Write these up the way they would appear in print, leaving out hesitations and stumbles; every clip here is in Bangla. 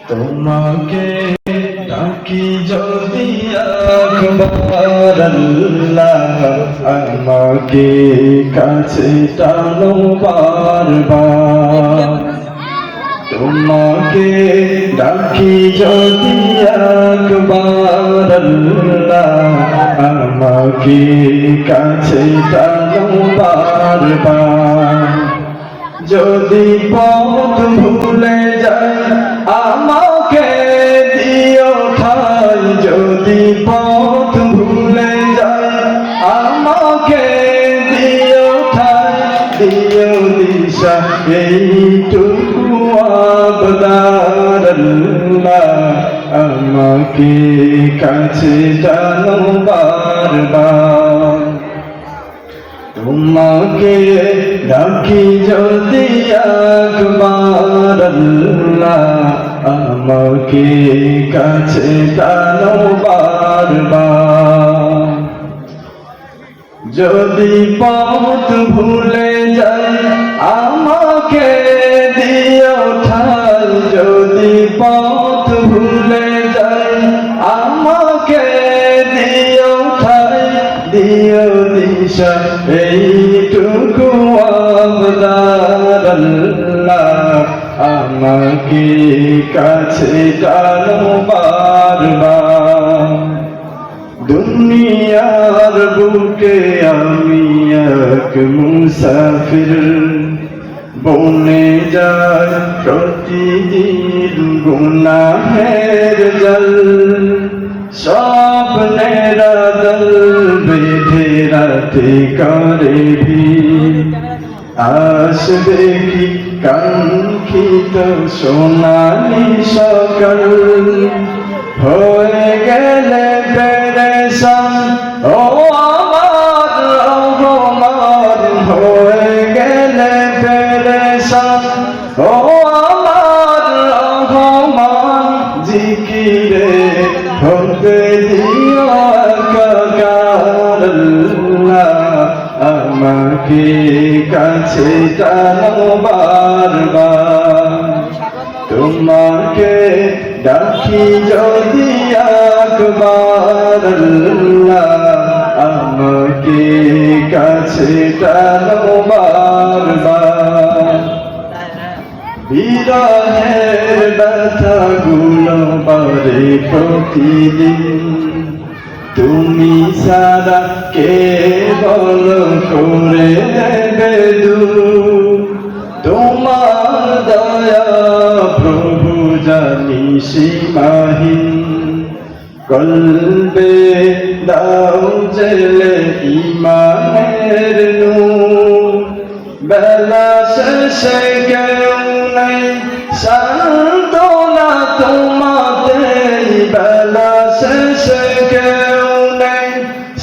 তোমাকে ডাকি যদি একবার আল্লাহ, আমাকে কাছে টানো বারবার। তোমাকে ডাকি যদি একবার আল্লাহ, আমাকে কাছে টানো বারবার। যদি পথ ভুলে যাই আমাকে দিও ঠাই, যদি পথ ভুলে যাই আমাকে দিও ঠাই, দিও দিশা এইটুকু আবদার আল্লাহ, আমাকে কাছে টানো বারবার। তোমাকে ডাকি যদি একবার আল্লাহ, আমাকে কাছে টানো বারবার। যদি পথ ভুলে যাই আমাকে দিও ঠাই, যদি পথ ভুলে যাই আমাকে দিও ঠাই, দিও দিশা এইটুকু আবদার আল্লাহ, আমাকে কাছে টানো বারবার। দুনিয়ার বুকে আমি এক মুসাফির, বনে যায় প্রতিদিন গুনাহের জল। স্বপ্নের দল বেঁধে রাতে করে ভিড়, আসবে কি কাঙ্ক্ষিত সোনালি সকাল। হয়ে গেলে পেরেশান ও আমার রহমান, হয়ে গেলে পেরেশান ও আমার রহমান। জিকিরে হতে দিও একাকার আল্লাহ, আমাকে কাছে টানো বারবার। তোমাকে ডাকি যদি একবার আল্লাহ, আমাকে কাছে টানো বারবার। বিরহের ব্যথাগুলো বাড়ে প্রতিদিন, তুমি সারা কে বল করে দেবে দূর। তোমার দয়া প্রভু জানি সীমাহীন, কলবে দাও জেলে ইমানের নূর। বেলা শেষে কেউ নেই সান্ত্বনা তোমাতে, বেলা শেষে কেউ নেই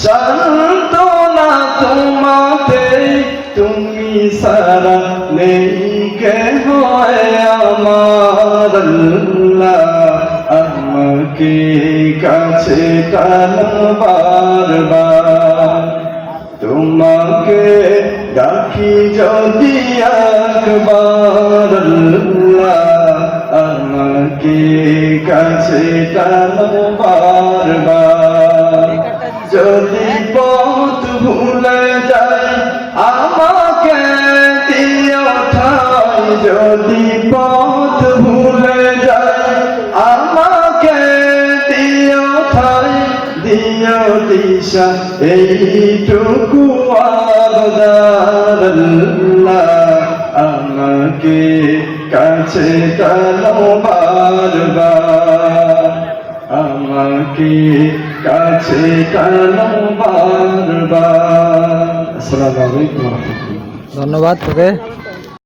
সান্ত্বনা তোমাতে। তুমি সারা নেই কেহ আমার আল্লাহ, আমাকে কাছে টানো বারবার। তোমাকে ডাকি যদি একবার আল্লাহ, আমাকে কাছে টানো বারবার। যদি পথ ভুলে যাই আমাকে দিও ঠাই, যদি পথ ভুলে যাই আমাকে দিও ঠাই, দিও দিশা এইটুকু আবদার আল্লাহ, আমাকে কাছে টানো বারবার, আমাকে কাছে টানো বারবার। আসসালামু আলাইকুম। ধন্যবাদ তোকে।